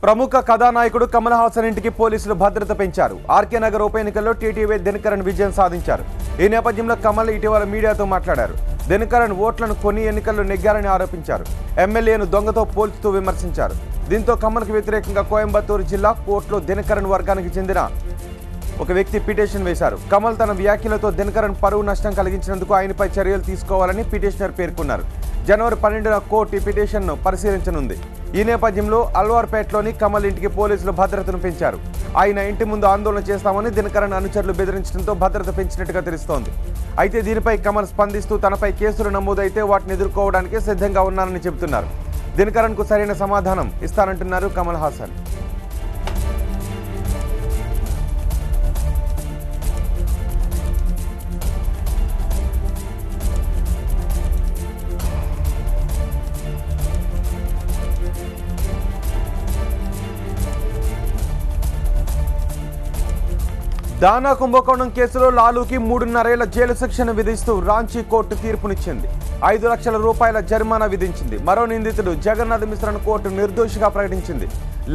ప్రముఖ కథానాయకుడు కమల్ హాసన్ ఇంటికి పోలీసులు భద్రత పెంచారు. ఆర్కే నగర్ ఉప ఎన్నికల్లో టీటీవీ దినకరన్ విజయం సాధించారు. ఈ నేపథ్యంలో కమల్ ఇటీవల మీడియాతో మాట్లాడారు. దినకరన్ ఓట్లను కొని ఎన్నికల్లో నెగ్గారని ఆరోపించారు. ఎమ్మెల్యేను దొంగతో పోల్చుతూ విమర్శించారు. దీంతో కమల్కి వ్యతిరేకంగా కోయంబత్తూరు జిల్లా కోర్టులో దినకరన్ వర్గానికి చెందిన ఒక వ్యక్తి పిటిషన్ వేశారు. కమల్ తన వ్యాఖ్యలతో దినకరన్ పరువు నష్టం కలిగించినందుకు ఆయనపై చర్యలు తీసుకోవాలని పిటిషనర్ పేర్కొన్నారు. జనవరి 12న కోర్టు ఈ పిటిషన్ను పరిశీలించనుంది. ఈ నేపథ్యంలో అల్వార్పేటలోని కమల్ ఇంటికి పోలీసులు భద్రతను పెంచారు. ఆయన ఇంటి ముందు ఆందోళన చేస్తామని దినకరన్ అనుచరులు బెదిరించడంతో భద్రత పెంచినట్టుగా తెలుస్తోంది. అయితే దీనిపై కమల్ స్పందిస్తూ తనపై కేసులు నమోదైతే వాటిని ఎదుర్కోవడానికి సిద్ధంగా ఉన్నానని చెబుతున్నారు. దినకరన్కు సరైన సమాధానం ఇస్తానంటున్నారు కమల్ హాసన్. దానా కుంభకోణం కేసులో లాలూకి 3.5 ఏళ్ల జైలు శిక్షను విధిస్తూ రాంచీ కోర్టు తీర్పునిచ్చింది. 5 లక్షల రూపాయల జరిమానా విధించింది. మరో నిందితుడు జగన్నాథ్ మిశ్రాను కోర్టు నిర్దోషిగా ప్రకటించింది.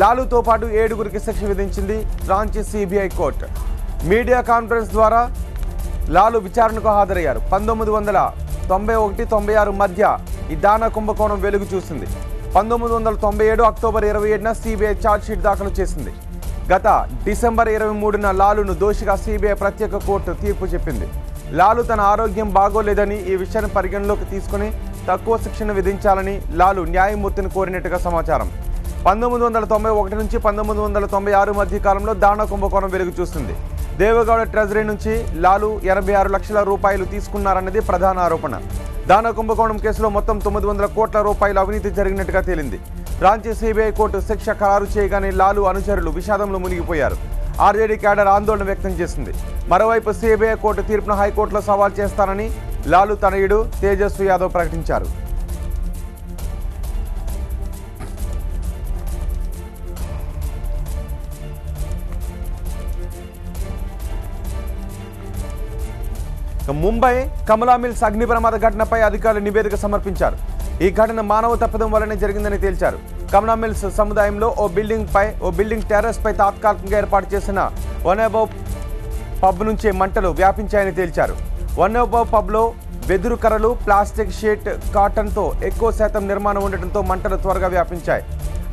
లాలూతో పాటు 7గురికి శిక్ష విధించింది Ranchi CBI court. Media conference ద్వారా లాలూ విచారణకు హాజరయ్యారు. 1991-96 మధ్య ఈ దానా కుంభకోణం వెలుగు చూసింది. 1997 అక్టోబర్ 27న సిబిఐ ఛార్జ్షీట్ దాఖలు చేసింది. గత డిసెంబర్ 23న లాలూను దోషిగా సిబిఐ ప్రత్యేక కోర్టు తీర్పు చెప్పింది. లాలూ తన ఆరోగ్యం బాగోలేదని ఈ విషయాన్ని పరిగణలోకి తీసుకుని తక్కువ శిక్షను విధించాలని లాలూ న్యాయమూర్తిని కోరినట్టుగా సమాచారం. 1991 నుంచి 1996 మధ్య కాలంలో దానా కుంభకోణం వెలుగు చూస్తుంది. దేవగౌడ ట్రెజరీ నుంచి లాలూ 86 లక్షల రూపాయలు తీసుకున్నారన్నది ప్రధాన ఆరోపణ. దానా కుంభకోణం కేసులో మొత్తం 900 కోట్ల రూపాయల అవినీతి జరిగినట్టుగా తేలింది. రాంచీ సిబిఐ కోర్టు శిక్ష ఖరారు చేయగానే లాలూ అనుచరులు విషాదంలో మునిగిపోయారు. ఆర్జేడీ క్యాడర్ ఆందోళన వ్యక్తం చేసింది. మరోవైపు సిబిఐ కోర్టు తీర్పును హైకోర్టులో సవాల్ చేస్తానని లాలూ తనయుడు తేజస్వి యాదవ్ ప్రకటించారు. ముంబై కమలా మిల్స్ అగ్ని ప్రమాద ఘటనపై అధికారులు నివేదిక సమర్పించారు. ఈ ఘటన మానవ తప్పిదం వల్లనే జరిగిందని తేల్చారు. కమలా మిల్స్ సముదాయంలో ఓ బిల్డింగ్ టెర్రస్ పై తాత్కాలికంగా ఏర్పాటు చేసిన వన్ అబౌవ్ పబ్ నుంచే మంటలు వ్యాపించాయని తేల్చారు. వన్ అబౌవ్ పబ్లో వెదురు కర్రలు, ప్లాస్టిక్ షీట్, కాటన్తో ఎక్కువ శాతం నిర్మాణం ఉండటంతో మంటలు త్వరగా వ్యాపించాయి.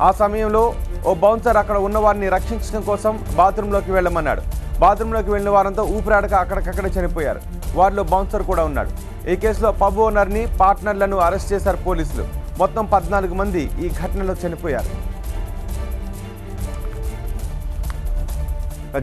ఆ సమయంలో ఓ బౌన్సర్ అక్కడ ఉన్న వారిని రక్షించడం కోసం బాత్రూంలోకి వెళ్లమన్నాడు. బాత్రూంలోకి వెళ్లిన వారంతా ఊపిరాడక అక్కడికక్కడ చనిపోయారు. వారిలో బౌన్సర్ కూడా ఉన్నాడు. ఈ కేసులో పబ్ ఓనర్ని, పార్ట్నర్లను అరెస్ట్ చేశారు పోలీసులు. మొత్తం 14 మంది ఈ ఘటనలో చనిపోయారు.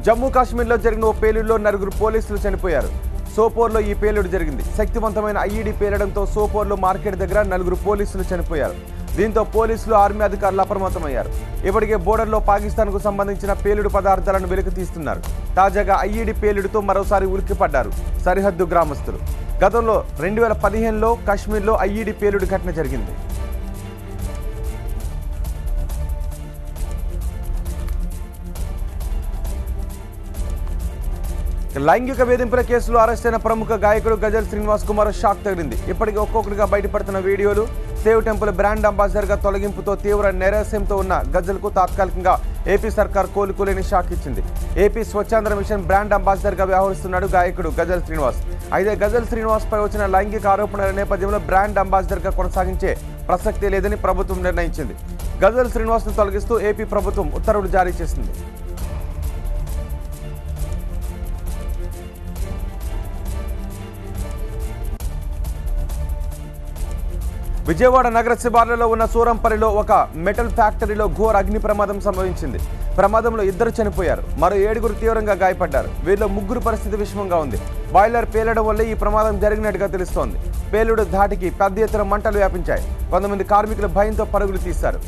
జమ్మూ కాశ్మీర్లో జరిగిన ఓ పేలుడులో 9 పోలీసులు చనిపోయారు. సోపోర్లో ఈ పేలుడు జరిగింది. శక్తివంతమైన ఐఈడీ పేలడంతో సోపోర్లో మార్కెట్ దగ్గర 9 పోలీసులు చనిపోయారు. దీంతో పోలీసులు, ఆర్మీ అధికారులు అప్రమత్తమయ్యారు. ఇప్పటికే బోర్డర్లో పాకిస్తాన్కు సంబంధించిన పేలుడు పదార్థాలను వెలికి తీస్తున్నారు. తాజాగా ఐఈడీ పేలుడుతో మరోసారి ఉలిక్కిపడ్డారు సరిహద్దు గ్రామస్తులు. గతంలో 2015లో కాశ్మీర్లో ఐఈడీ పేలుడు ఘటన జరిగింది. లైంగిక వేధింపుల కేసులో అరెస్ట్ అయిన ప్రముఖ గాయకుడు గజల్ శ్రీనివాస్ కు మరో షాక్ తగిలింది. ఇప్పటికీ ఒక్కొక్కటిగా బయటపడుతున్న వీడియోలు, సేవ్ టెంపుల్ బ్రాండ్ అంబాసిడర్గా తొలగింపుతో తీవ్ర నైరాశ్యంతో ఉన్న గజల్కు తాత్కాలికంగా ఏపీ సర్కార్ కోలుకోలేని షాక్ ఇచ్చింది. ఏపీ స్వచ్ఛాంధ్ర మిషన్ బ్రాండ్ అంబాసిడర్గా వ్యవహరిస్తున్నాడు గాయకుడు గజల్ శ్రీనివాస్. అయితే గజల్ శ్రీనివాస్ పై వచ్చిన లైంగిక ఆరోపణల నేపథ్యంలో బ్రాండ్ అంబాసిడర్గా కొనసాగించే ప్రసక్తే లేదని ప్రభుత్వం నిర్ణయించింది. గజల్ శ్రీనివాస్ను తొలగిస్తూ ఏపీ ప్రభుత్వం ఉత్తర్వులు జారీ చేసింది. విజయవాడ నగర శివార్లలో ఉన్న సూరంపల్లిలో ఒక మెటల్ ఫ్యాక్టరీలో ఘోర అగ్ని ప్రమాదం సంభవించింది. ప్రమాదంలో 2 చనిపోయారు. మరో 7 తీవ్రంగా గాయపడ్డారు. వీరిలో 3 పరిస్థితి విషమంగా ఉంది. బాయిలర్ పేలడం వల్లే ఈ ప్రమాదం జరిగినట్టుగా తెలుస్తోంది. పేలుడు ధాటికి పెద్ద ఎత్తున మంటలు వ్యాపించాయి. 100 మంది భయంతో పరుగులు తీశారు.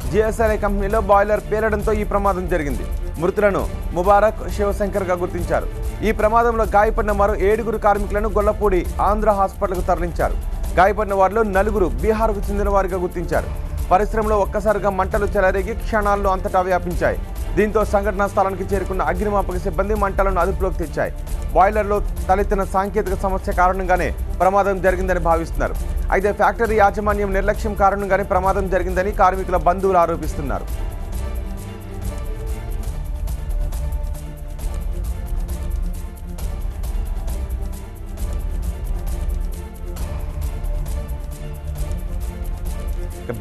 జిఎస్ఎల్ఐ కంపెనీలో బాయిలర్ పేలడంతో ఈ ప్రమాదం జరిగింది. మృతులను ముబారక్, శివశంకర్గా గుర్తించారు. ఈ ప్రమాదంలో గాయపడిన మరో 7 కార్మికులను గొల్లపూడి ఆంధ్ర హాస్పిటల్కు తరలించారు. గాయపడిన వారిలో 4 బీహార్కు చెందిన వారిగా గుర్తించారు. పరిశ్రమలో ఒక్కసారిగా మంటలు చెలరేగి క్షణాల్లో అంతటా వ్యాపించాయి. దీంతో సంఘటనా స్థలానికి చేరుకున్న అగ్నిమాపక సిబ్బంది మంటలను అదుపులోకి తెచ్చాయి. బాయిలర్లో తలెత్తిన సాంకేతిక సమస్య కారణంగానే ప్రమాదం జరిగిందని భావిస్తున్నారు. అయితే ఫ్యాక్టరీ యాజమాన్యం నిర్లక్ష్యం కారణంగానే ప్రమాదం జరిగిందని కార్మికుల బంధువులు ఆరోపిస్తున్నారు.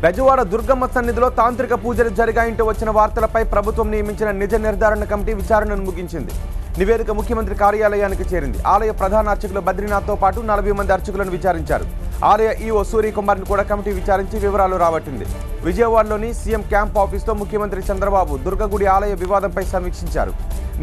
బెజవాడ దుర్గమ్మ సన్నిధిలో తాంత్రిక పూజలు జరిగాయంటూ వచ్చిన వార్తలపై ప్రభుత్వం నియమించిన నిజ నిర్ధారణ కమిటీ విచారణను ముగించింది. నివేదిక ముఖ్యమంత్రి కార్యాలయానికి చేరింది. ఆలయ ప్రధాన అర్చకులు బద్రీనాథ్తో పాటు 40 మంది అర్చకులను విచారించారు. ఆలయ ఈఓ సూర్యకుమార్ని కూడా కమిటీ విచారించి వివరాలు రాబట్టింది. విజయవాడలోని సీఎం క్యాంప్ ఆఫీస్లో ముఖ్యమంత్రి చంద్రబాబు దుర్గగుడి ఆలయ వివాదంపై సమీక్షించారు.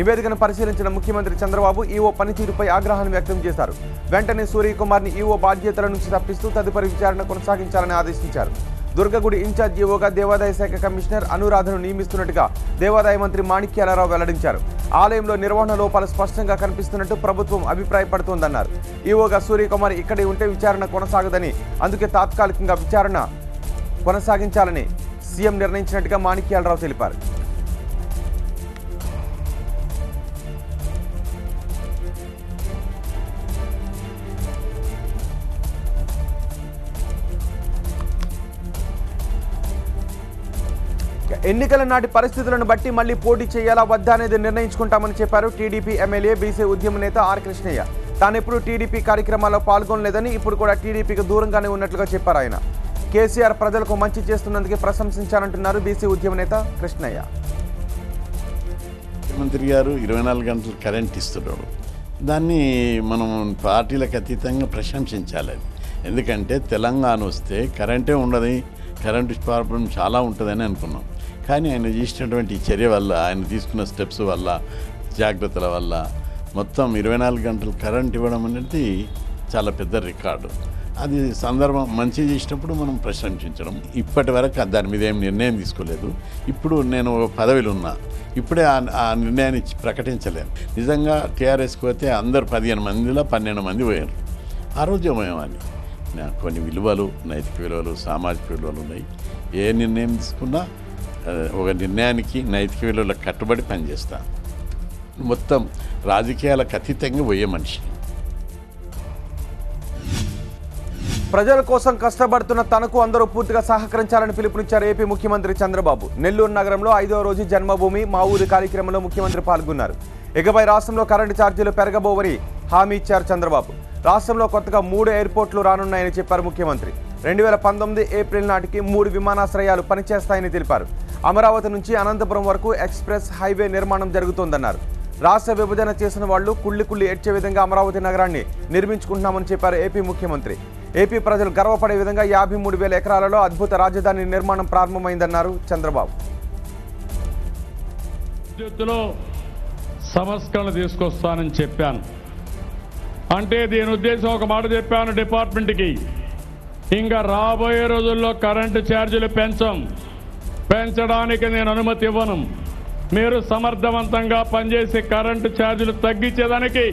నివేదికను పరిశీలించిన ముఖ్యమంత్రి చంద్రబాబు ఈఓ పనితీరుపై ఆగ్రహాన్ని వ్యక్తం చేశారు. వెంటనే సూర్యకుమార్ని ఈఓ బాధ్యతల నుంచి తప్పిస్తూ తదుపరి విచారణ కొనసాగించాలని ఆదేశించారు. దుర్గగుడి ఇన్ఛార్జ్ ఈఓగా దేవాదాయ శాఖ కమిషనర్ అనురాధను నియమిస్తున్నట్టుగా దేవాదాయ మంత్రి మాణిక్యాలరావు వెల్లడించారు. ఆలయంలో నిర్వహణ లోపాలు స్పష్టంగా కనిపిస్తున్నట్టు ప్రభుత్వం అభిప్రాయపడుతోందన్నారు. ఈఓగా సూర్యకుమార్ ఇక్కడే ఉంటే విచారణ కొనసాగదని, అందుకే తాత్కాలికంగా విచారణ కొనసాగించాలని సీఎం నిర్ణయించినట్టుగా మాణిక్యాలరావు తెలిపారు. ఎన్నికల నాటి పరిస్థితులను బట్టి మళ్లీ పోటీ చేయాలా వద్దా అనేది నిర్ణయించుకుంటామని చెప్పారు టీడీపీ ఎమ్మెల్యే బీసీ ఉద్యమ నేత ఆర్ కృష్ణయ్య. తానెప్పుడు టీడీపీ కార్యక్రమాల్లో పాల్గొనలేదని, ఇప్పుడు కూడా టీడీపీకి దూరంగానే ఉన్నట్లుగా చెప్పారు ఆయన. కేసీఆర్ ప్రజలకు మంచి చేస్తున్నందుకే ప్రశంసించారంటున్నారు బీసీ ఉద్యమ నేత కృష్ణయ్య. ముఖ్యమంత్రి గారు 24 గంటలు కరెంట్ ఇస్తున్నాడు. దాన్ని మనం పార్టీలకు అతీతంగా ప్రశంసించాలి. ఎందుకంటే తెలంగాణ వస్తే కరెంటే ఉండదు, కరెంటు ప్రాబ్లం చాలా ఉంటుందని అనుకున్నాం. కానీ ఆయన చేసినటువంటి చర్య వల్ల, ఆయన తీసుకున్న స్టెప్స్ వల్ల, జాగ్రత్తల వల్ల మొత్తం 24 గంటలు కరెంట్ ఇవ్వడం అనేది చాలా పెద్ద రికార్డు. అది సందర్భం మంచి చేసినప్పుడు మనం ప్రశంసించడం. ఇప్పటి వరకు దాని మీద ఏం నిర్ణయం తీసుకోలేదు. ఇప్పుడు నేను పదవిలో ఉన్నా, ఇప్పుడే ఆ నిర్ణయాన్ని ప్రకటించలేను. నిజంగా టీఆర్ఎస్కి పోతే అందరు 15 మందిలో 12 మంది పోయారు. ఆ రోజు పోయామని కొన్ని విలువలు, నైతిక విలువలు, సామాజిక విలువలు ఉన్నాయి. ఏ నిర్ణయం తీసుకున్నా ఒక నిర్ణయానికి నైతిక విలువలకు కట్టుబడి పనిచేస్తాను. మొత్తం రాజకీయాలకు అతీతంగా పోయే మనిషి. ప్రజల కోసం కష్టపడుతున్న తనకు అందరూ పూర్తిగా సహకరించాలని పిలుపునిచ్చారు ఏపీ ముఖ్యమంత్రి చంద్రబాబు. నెల్లూరు నగరంలో 5వ రోజు జన్మభూమి మా ఊరి కార్యక్రమంలో ముఖ్యమంత్రి పాల్గొన్నారు. ఇకపై రాష్ట్రంలో కరెంటు ఛార్జీలు పెరగబోవని హామీ ఇచ్చారు చంద్రబాబు. రాష్ట్రంలో కొత్తగా 3 ఎయిర్పోర్ట్లు రానున్నాయని చెప్పారు ముఖ్యమంత్రి. 2019 ఏప్రిల్ నాటికి 3 విమానాశ్రయాలు పనిచేస్తాయని తెలిపారు. అమరావతి నుంచి అనంతపురం వరకు ఎక్స్ప్రెస్ హైవే నిర్మాణం జరుగుతోందన్నారు. రాష్ట్ర విభజన చేసిన వాళ్లు కుళ్ళి ఏడ్చే విధంగా అమరావతి నగరాన్ని నిర్మించుకుంటున్నామని చెప్పారు ఏపీ ముఖ్యమంత్రి. ఏపీ ప్రజలు గర్వపడే విధంగా 53,000 ఎకరాలలో అద్భుత రాజధాని నిర్మాణం ప్రారంభమైందన్నారు చంద్రబాబు. విద్యుత్తులో సంస్కరణ తీసుకొస్తానని చెప్పాను. అంటే దీని ఉద్దేశం ఒక మాట చెప్పాను డిపార్ట్మెంట్కి, ఇంకా రాబోయే రోజుల్లో కరెంటు ఛార్జీలు పెంచడానికి నేను అనుమతి ఇవ్వను. మీరు సమర్థవంతంగా పనిచేసి కరెంటు ఛార్జీలు తగ్గించేదానికి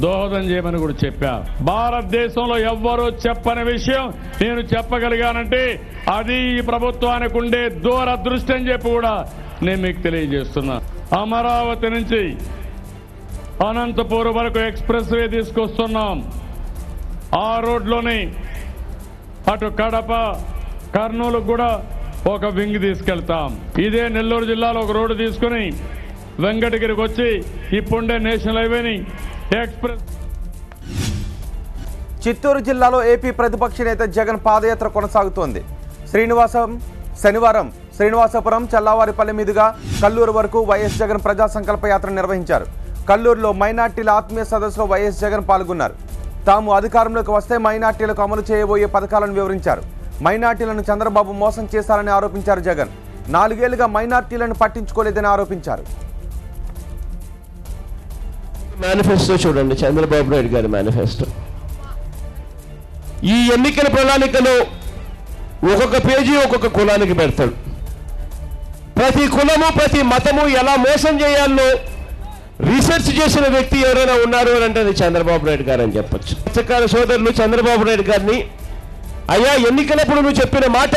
దోహదం చేయమని కూడా చెప్పా. భారతదేశంలో ఎవ్వరూ చెప్పని విషయం నేను చెప్పగలిగానంటే అది ఈ ప్రభుత్వానికి ఉండే దూరదృష్టి అని చెప్పి కూడా నేను మీకు తెలియజేస్తున్నా. అమరావతి నుంచి అనంతపురం వరకు ఎక్స్ప్రెస్ వే తీసుకొస్తున్నాం. ఆ రోడ్లోని అటు కడప, కర్నూలు కూడా ఒక వింగ్ తీసుకెళ్తాం. ఇదే నెల్లూరు జిల్లాలో ఒక రోడ్డు తీసుకుని వెంకటగిరికి వచ్చి ఇప్పుండే నేషనల్ హైవేని ఎక్స్ప్రెస్. చిత్తూరు జిల్లాలో ఏపీ ప్రతిపక్ష నేత జగన్ పాదయాత్ర కొనసాగుతోంది. శనివారం శ్రీనివాసపురం, చల్లావారిపల్లి మీదుగా కల్లూరు వరకు వైఎస్ జగన్ ప్రజా సంకల్ప యాత్ర నిర్వహించారు. కల్లూరులో మైనార్టీల ఆత్మీయ సదస్సులో వైఎస్ జగన్ పాల్గొన్నారు. తాము అధికారంలోకి వస్తే మైనార్టీలకు అమలు చేయబోయే పథకాలను వివరించారు. మైనార్టీలను చంద్రబాబు మోసం చేశారని ఆరోపించారు జగన్. 4 ఏళ్లుగా మైనార్టీలను పట్టించుకోలేదని ఆరోపించారు. మేనిఫెస్టో చూడండి, చంద్రబాబు నాయుడు గారి మేనిఫెస్టో. ఈ ఎన్నికల ప్రణాళికలో ఒక్కొక్క పేజీ ఒక్కొక్క కులానికి పెడతాడు. ప్రతి కులము, ప్రతి మతము ఎలా మోసం చేయాలో రీసెర్చ్ చేసిన వ్యక్తి ఎవరైనా ఉన్నారు అని అంటే అది చంద్రబాబు నాయుడు గారు అని చెప్పచ్చు. పత్రికాల సోదరులు చంద్రబాబు నాయుడు గారిని, అయ్యా ఎన్నికలప్పుడు నువ్వు చెప్పిన మాట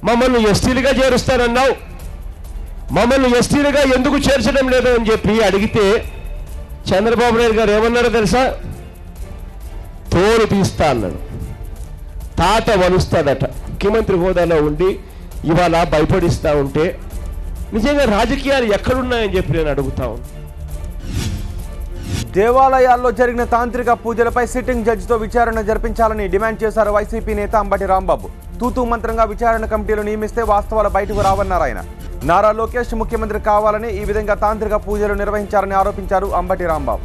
మమ్మల్ని ఎస్టీలుగా చేరుస్తానన్నావు, మమ్మల్ని ఎస్టీలుగా ఎందుకు చేర్చడం లేదు అని చెప్పి అడిగితే చంద్రబాబు నాయుడు గారు ఏమన్నారో తెలుసా? తోలు తీస్తా అన్నాడు. తాట వలుస్తాడట. ముఖ్యమంత్రి హోదాలో ఉండి ఇవాళ భయపడిస్తా ఉంటే నిజంగా రాజకీయాలు ఎక్కడున్నాయని చెప్పి నేను అడుగుతా ఉన్నాను. దేవాలయాల్లో జరిగిన తాంత్రిక పూజలపై సిట్టింగ్ జడ్జితో విచారణ జరిపించాలని డిమాండ్ చేశారు వైసీపీ నేత అంబటి రాంబాబు. తూతూ మంత్రంగా విచారణ కమిటీలు నియమిస్తే వాస్తవాలు బయటకు రావన్నారు ఆయన. నారా లోకేష్ ముఖ్యమంత్రి కావాలని ఈ విధంగా తాంత్రిక పూజలు నిర్వహించారని ఆరోపించారు అంబటి రాంబాబు.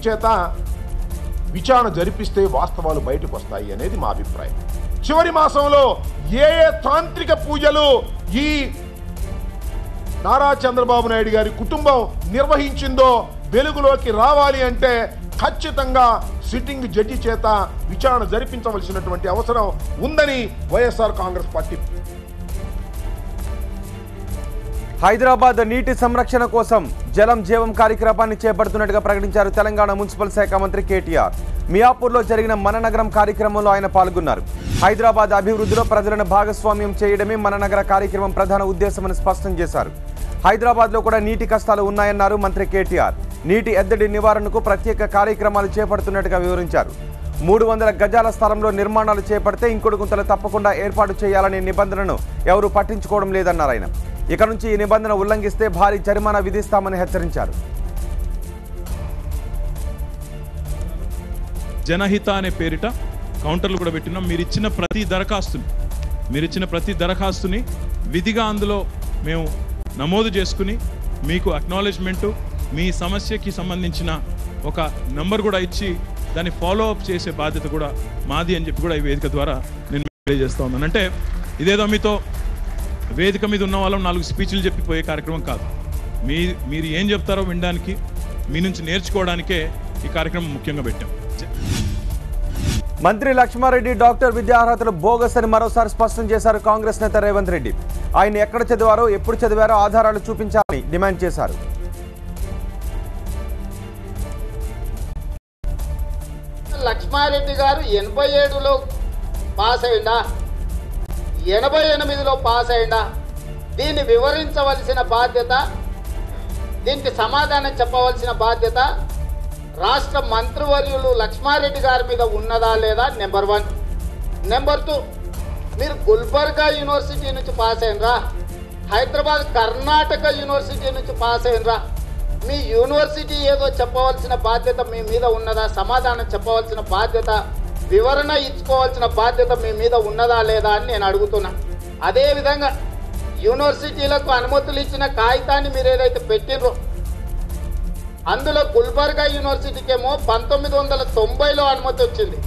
చేత విచారణ జరిపిస్తే వాస్తవాలు బయటకు వస్తాయి అనేది మా అభిప్రాయం. చివరి మాసంలో ఏ తాంత్రిక పూజలు ఈ నారా చంద్రబాబు నాయుడు గారి కుటుంబం నిర్వహించిందో వెలుగులోకి రావాలి అంటే ఖచ్చితంగా సిట్టింగ్ జడ్జి చేత విచారణ జరిపించవలసినటువంటి అవసరం ఉందని వైఎస్ఆర్ కాంగ్రెస్ పార్టీ. హైదరాబాద్ నీటి సంరక్షణ కోసం జలం జీవం కార్యక్రమాన్ని చేపడుతున్నట్టుగా ప్రకటించారు తెలంగాణ మున్సిపల్ శాఖ మంత్రి కేటీఆర్. మియాపూర్లో జరిగిన మన నగరం కార్యక్రమంలో ఆయన పాల్గొన్నారు. హైదరాబాద్ అభివృద్ధిలో ప్రజలను భాగస్వామ్యం చేయడమే మన నగర కార్యక్రమం ప్రధాన ఉద్దేశమని స్పష్టం చేశారు. హైదరాబాద్లో కూడా నీటి కష్టాలు ఉన్నాయన్నారు మంత్రి కేటీఆర్. నీటి ఎద్దడి నివారణకు ప్రత్యేక కార్యక్రమాలు చేపడుతున్నట్టుగా వివరించారు. 300 గజాల స్థలంలో నిర్మాణాలు చేపడితే ఇంకొడు గుంతలు తప్పకుండా ఏర్పాటు చేయాలనే నిబంధనను ఎవరూ పట్టించుకోవడం లేదన్నారు ఆయన. ఇక నుంచి ఈ నిబంధన ఉల్లంఘిస్తే భారీ జరిమానా విధిస్తామని హెచ్చరించారు. జనహిత అనే పేరిట కౌంటర్లు కూడా పెట్టినాం. మీరిచ్చిన ప్రతి దరఖాస్తుని విధిగా అందులో మేము నమోదు చేసుకుని మీకు అక్నాలెడ్జ్మెంటు, మీ సమస్యకి సంబంధించిన ఒక నంబర్ కూడా ఇచ్చి దాన్ని ఫాలో అప్ చేసే బాధ్యత కూడా మాది అని చెప్పి కూడా ఈ వేదిక ద్వారా నేను తెలియజేస్తా ఉన్నాను. అంటే ఇదేదో మీతో వేదిక మీద ఉన్న వాళ్ళం 4 స్పీచ్లు చెప్పిపోయే కార్యక్రమం కాదు. మీరు ఏం చెప్తారో వినడానికి, మీ నుంచి నేర్చుకోవడానికే ఈ కార్యక్రమం ముఖ్యంగా పెట్టాం. మంత్రి లక్ష్మారెడ్డి డాక్టర్ విద్యార్హతలు బోగస్ అని మరోసారి స్పష్టం చేశారు కాంగ్రెస్ నేత రేవంత్ రెడ్డి. ఆయన ఎక్కడ చదివారో, ఎప్పుడు చదివారో ఆధారాలు చూపించాలని డిమాండ్ చేశారు. లక్ష్మారెడ్డి గారు 87లో పాస్ అయిందా, 88లో పాస్ అయిందా? దీన్ని వివరించవలసిన బాధ్యత, దీనికి సమాధానం చెప్పవలసిన బాధ్యత రాష్ట్ర మంత్రివర్యులు లక్ష్మారెడ్డి గారి మీద ఉన్నదా లేదా? నెంబర్ 1. నెంబర్ 2, మీరు గుల్బర్గా యూనివర్సిటీ నుంచి పాస్ అయినరా? హైదరాబాద్ కర్ణాటక యూనివర్సిటీ నుంచి పాస్ అయినరా? మీ యూనివర్సిటీ ఏదో చెప్పవలసిన బాధ్యత మీ మీద ఉన్నదా? సమాధానం చెప్పవలసిన బాధ్యత, వివరణ ఇచ్చుకోవాల్సిన బాధ్యత మీ మీద ఉన్నదా లేదా అని నేను అడుగుతున్నా. అదేవిధంగా యూనివర్సిటీలకు అనుమతులు ఇచ్చిన కాగితాన్ని మీరు ఏదైతే పెట్టినరో అందులో గుల్బర్గా యూనివర్సిటీకేమో 1990లో అనుమతి వచ్చింది.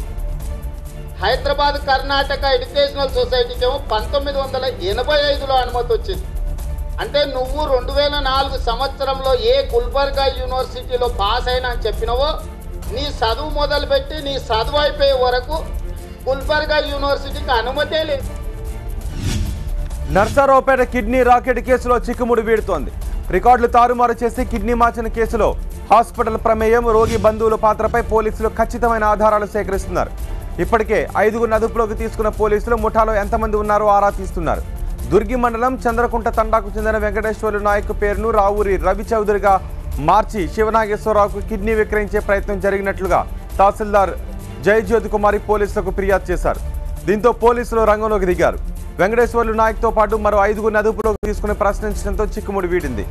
హైదరాబాద్ కర్ణాటక ఎడ్యుకేషనల్ సొసైటీకేమో 1985లో అనుమతి వచ్చింది. అంటే నువ్వు 2004 సంవత్సరంలో ఏ గుల్బర్గా యూనివర్సిటీలో పాస్ అయినా అని చెప్పినవో, నీ చదువు మొదలుపెట్టి నీ చదువు అయిపోయే వరకు గుల్బర్గా యూనివర్సిటీకి అనుమతే లేదు. నర్సారావుపేట కిడ్నీ రాకెట్ కేసులో చిక్కుముడి వీడుతోంది. రికార్డులు తారుమారు చేసి కిడ్నీ మార్చిన కేసులో హాస్పిటల్ ప్రమేయం, రోగి బంధువుల పాత్రపై పోలీసులు ఖచ్చితమైన ఆధారాలు సేకరిస్తున్నారు. ఇప్పటికే 5గురిని అదుపులోకి తీసుకున్న పోలీసులు ముఠాలో ఎంతమంది ఉన్నారో ఆరా తీస్తున్నారు. దుర్గి మండలం చంద్రకుంట తండాకు చెందిన వెంకటేశ్వర్లు నాయక్ పేరును రావూరి రవి చౌదరిగా మార్చి శివనాగేశ్వరరావుకు కిడ్నీ విక్రయించే ప్రయత్నం జరిగినట్లుగా తహసీల్దార్ జయజ్యోతి కుమారి పోలీసులకు ఫిర్యాదు చేశారు. దీంతో పోలీసులు రంగంలోకి దిగారు. వెంకటేశ్వర్లు నాయక్తో పాటు మరో 5గురిని అదుపులోకి తీసుకుని ప్రశ్నించడంతో చిక్కుముడి వీడింది.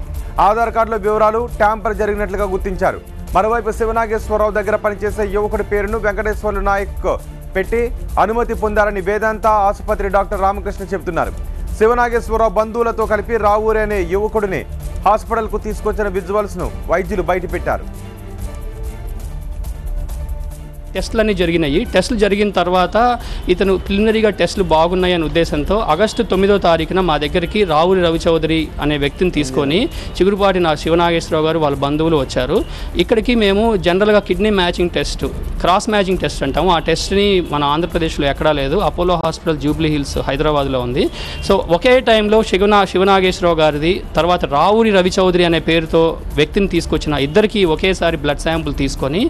ఆధార్ కార్డులో వివరాలు ట్యాంపర్ జరిగినట్లుగా గుర్తించారు. మరోవైపు శివనాగేశ్వరరావు దగ్గర పనిచేసే యువకుడి పేరును వెంకటేశ్వర్లు నాయక్ పెట్టి అనుమతి పొందారని వేదాంత ఆసుపత్రి డాక్టర్ రామకృష్ణ చెబుతున్నారు. శివనాగేశ్వరరావు బంధువులతో కలిపి రావూరి అనే యువకుడిని హాస్పిటల్కు తీసుకొచ్చిన విజువల్స్ను వైద్యులు బయటపెట్టారు. టెస్టులన్నీ జరిగినాయి. టెస్టులు జరిగిన తర్వాత ఇతను ప్రిలిమినరీగా టెస్టులు బాగున్నాయనే ఉద్దేశంతో ఆగస్టు 9వ తారీఖున మా దగ్గరికి రావూరి రవి చౌదరి అనే వ్యక్తిని తీసుకొని చిగురుపాటి శివనాగేశ్వరరావు గారు వాళ్ళ బంధువులు వచ్చారు. ఇక్కడికి మేము జనరల్గా kidney matching test, cross matching test అంటాము. ఆ టెస్ట్ని మన ఆంధ్రప్రదేశ్లో ఎక్కడా లేదు. అపోలో హాస్పిటల్ జూబ్లీ హిల్స్ హైదరాబాద్లో ఉంది. సో ఒకే టైంలో శివనాగేశ్వరరావు గారిది, తర్వాత రావూరి రవి చౌదరి అనే పేరుతో వ్యక్తిని తీసుకొచ్చిన ఇద్దరికి ఒకేసారి బ్లడ్ శాంపుల్ తీసుకొని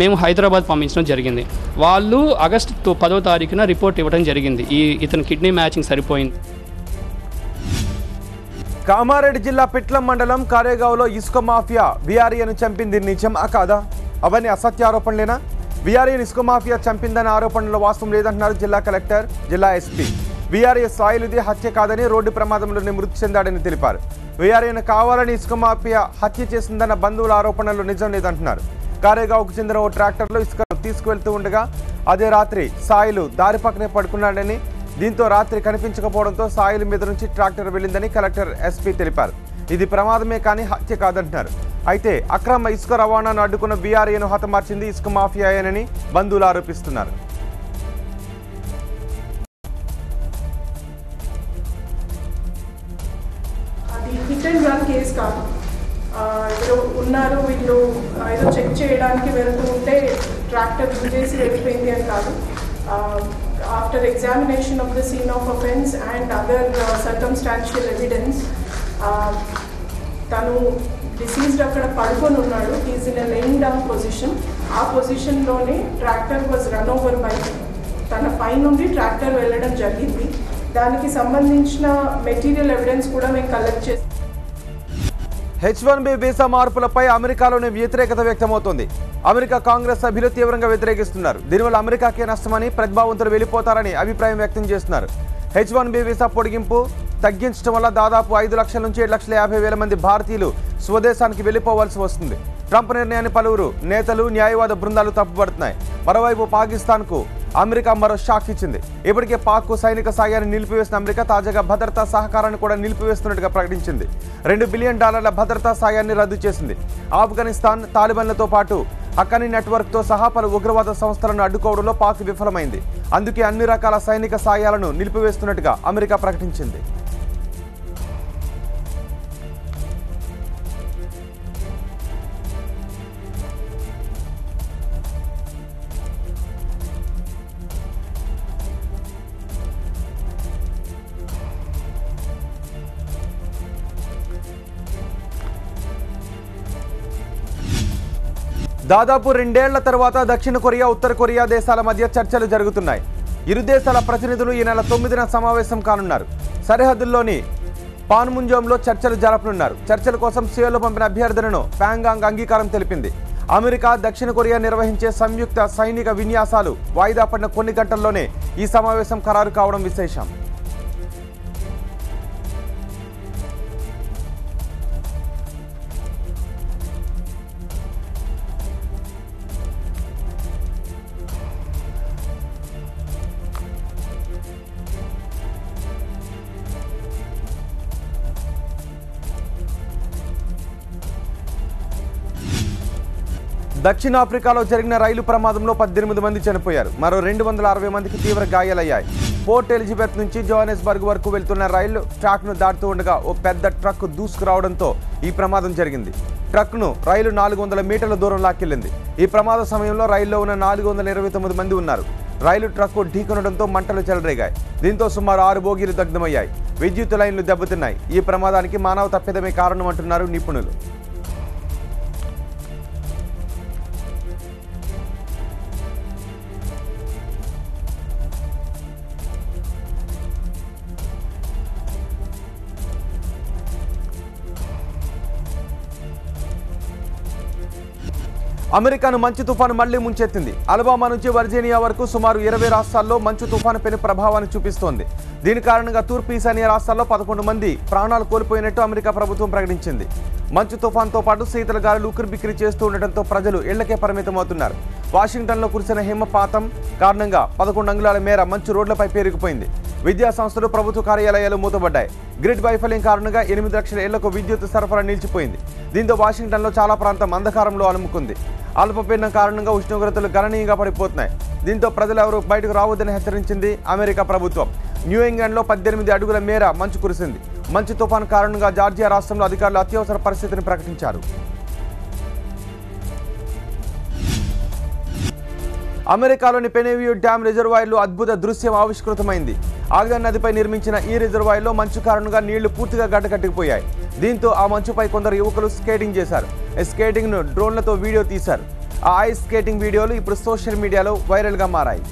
మేము హైదరాబాద్ పంపించడం జరిగింది. వాళ్ళు ఆగస్టు 10వ తారీఖున రిపోర్ట్ ఇవ్వడం జరిగింది. ఇతను కిడ్నీ మ్యాచింగ్ సరిపోయింది. కామారెడ్డి జిల్లా పిట్లం మండలం కారేగావ్లో ఇసుక మాఫియా విఆర్ఏను చంపింది నిజమా కాదా? అవన్నీ అసత్య ఆరోపణలేనా? విఆర్ఏను ఇసుక మాఫియా చంపిందనే ఆరోపణలో వాస్తవం లేదంటున్నారు జిల్లా కలెక్టర్, జిల్లా ఎస్పీ. విఆర్ఏ సాయిలుది హత్య కాదని, రోడ్డు ప్రమాదంలోనే మృతి చెందాడని తెలిపారు. విఆర్ఏను కావాలని ఇసుక మాఫియా హత్య చేసిందన్న బంధువుల ఆరోపణలు నిజం లేదంటున్నారు. కారేగావ్కు చెందిన ఓ ట్రాక్టర్లో ఇసుకను తీసుకువెళ్తూ ఉండగా అదే రాత్రి సాయిలు దారి పక్కనే పడుకున్నాడని, దీంతో రాత్రి కనిపించకపోవడంతో సాయిలు మీద నుంచి ట్రాక్టర్ వెళ్లిందని కలెక్టర్ ఎస్పీ తెలిపారు. ఇది ప్రమాదమే కానీ హత్య కాదంటున్నారు. అయితే అక్రమ ఇసుక రవాణాను అడ్డుకున్న బీఆర్ఏను హతమార్చింది ఇసుక మాఫియాయేనని బంధువులు ఆరోపిస్తున్నారు. హిట్ అండ్ రన్ కేసు కాదు. ఎవరు ఉన్నారు, వీళ్ళు ఏదో చెక్ చేయడానికి వెళ్తూ ఉంటే ట్రాక్టర్ చేసి వెళ్ళిపోయింది అని కాదు. After examination of the scene of offence and other circumstantial evidence తను డిసీజ్డ్ అక్కడ పడుకొని ఉన్నాడు. Is in a laying down position. ఆ పొజిషన్లోనే tractor was run over by తన పై నుండి ట్రాక్టర్ వెళ్ళడం జరిగింది. దానికి సంబంధించిన మెటీరియల్ ఎవిడెన్స్ కూడా మేము కలెక్ట్ చేస్తాం. H1B వీసా మార్పులపై అమెరికాలోనే వ్యతిరేకత వ్యక్తమవుతోంది. అమెరికా కాంగ్రెస్ సభ్యులు తీవ్రంగా వ్యతిరేకిస్తున్నారు. దీనివల్ల అమెరికాకే నష్టమని, ప్రతిభావంతులు వెళ్ళిపోతారని అభిప్రాయం వ్యక్తం చేస్తున్నారు. H1B వీసా పొడిగింపు తగ్గించడం వల్ల దాదాపు 5 లక్షల నుంచి 7,50,000 మంది భారతీయులు స్వదేశానికి వెళ్లిపోవాల్సి వస్తుంది. ట్రంప్ నిర్ణయాన్ని పలువురు నేతలు, న్యాయవాద బృందాలు తప్పుపడుతున్నాయి. మరోవైపు పాకిస్తాన్కు అమెరికా మరో షాక్ ఇచ్చింది. ఇప్పటికే పాక్కు సైనిక సాయాన్ని నిలిపివేసిన అమెరికా తాజాగా భద్రతా సహకారాన్ని కూడా నిలిపివేస్తున్నట్టుగా ప్రకటించింది. $2 బిలియన్ భద్రతా సాయాన్ని రద్దు చేసింది. ఆఫ్ఘనిస్తాన్ తాలిబాన్లతో పాటు హక్కనీ నెట్వర్క్తో సహా పలు ఉగ్రవాద సంస్థలను అడ్డుకోవడంలో పాక్ విఫలమైంది. అందుకే అన్ని రకాల సైనిక సాయాలను నిలిపివేస్తున్నట్టుగా అమెరికా ప్రకటించింది. దాదాపు 2 ఏళ్ల తర్వాత దక్షిణ కొరియా, ఉత్తర కొరియా దేశాల మధ్య చర్చలు జరుగుతున్నాయి. ఇరు దేశాల ప్రతినిధులు ఈ నెల 9న సమావేశం కానున్నారు. సరిహద్దుల్లోని పాన్ముంజోంలో చర్చలు జరపనున్నారు. చర్చల కోసం సియోల్లో పంపిన అభ్యర్థనను ప్యాంగాంగ్ అంగీకారం తెలిపింది. అమెరికా, దక్షిణ కొరియా నిర్వహించే సంయుక్త సైనిక విన్యాసాలు వాయిదా పడిన కొన్ని గంటల్లోనే ఈ సమావేశం ఖరారు కావడం విశేషం. దక్షిణాఫ్రికాలో జరిగిన రైలు ప్రమాదంలో 18 మంది చనిపోయారు. మరో 260 మందికి తీవ్ర గాయాలయ్యాయి. పోర్ట్ ఎలిజబెత్ నుంచి జోహానెస్బర్గ్ వరకు వెళ్తున్న రైలు ట్రాక్ను దాటుతూ ఉండగా ఓ పెద్ద ట్రక్ దూసుకురావడంతో ఈ ప్రమాదం జరిగింది. ట్రక్ను రైలు 400 మీటర్ల దూరం లాక్కెళ్లింది. ఈ ప్రమాద సమయంలో రైల్లో ఉన్న 429 మంది ఉన్నారు. రైలు ట్రక్కు ఢీకొనడంతో మంటలు చెలరేగాయి. దీంతో సుమారు 6 బోగీలు దగ్ధమయ్యాయి. విద్యుత్ లైన్లు దెబ్బతిన్నాయి. ఈ ప్రమాదానికి మానవ తప్పిదమే కారణమంటున్నారు నిపుణులు. అమెరికాను మంచు తుఫాను మళ్లీ ముంచెత్తింది. అలబామా నుంచి వర్జీనియా వరకు సుమారు 20 రాష్ట్రాల్లో మంచు తుఫాను పెను ప్రభావాన్ని చూపిస్తోంది. దీని కారణంగా తూర్పు ఈశాన్య రాష్ట్రాల్లో 11 మంది ప్రాణాలు కోల్పోయినట్టు అమెరికా ప్రభుత్వం ప్రకటించింది. మంచు తుఫాన్తో పాటు శీతల గాలులు ఉక్కిరిబిక్కిరి చేస్తూ ఉండటంతో ప్రజలు ఇళ్లకే పరిమితమవుతున్నారు. వాషింగ్టన్లో కురిసిన హిమపాతం కారణంగా 11 అంగుళాల మేర మంచు రోడ్లపై పేరుకుపోయింది. విద్యా సంస్థలు, ప్రభుత్వ కార్యాలయాలు మూతపడ్డాయి. గ్రిడ్ వైఫల్యం కారణంగా 8 లక్షల ఇళ్లకు విద్యుత్ సరఫరా నిలిచిపోయింది. దీంతో వాషింగ్టన్లో చాలా ప్రాంతం అంధకారంలో అలుముకుంది. అల్పపీడనం కారణంగా ఉష్ణోగ్రతలు గణనీయంగా పడిపోతున్నాయి. దీంతో ప్రజలు ఎవరూ బయటకు రావద్దని హెచ్చరించింది అమెరికా ప్రభుత్వం. న్యూ ఇంగ్లాండ్లో 18 అడుగుల మేర మంచు కురిసింది. మంచు తుఫాను కారణంగా జార్జియా రాష్ట్రంలో అధికారులు అత్యవసర పరిస్థితిని ప్రకటించారు. అమెరికాలోని పెనేవ్యూ డ్యామ్ రిజర్వాయర్లో అద్భుత దృశ్యం ఆవిష్కృతమైంది. ఆగ్రా నదిపై నిర్మించిన ఈ రిజర్వాయర్లో మంచు కారణంగా నీళ్లు పూర్తిగా గడ్డకట్టిపోయాయి. దీంతో ఆ మంచుపై కొందరు యువకులు స్కేటింగ్ చేశారు. స్కేటింగ్ను డ్రోన్లతో వీడియో తీశారు. ఆ ఐస్ స్కేటింగ్ వీడియోలు ఇప్పుడు సోషల్ మీడియాలో వైరల్గా మారాయి.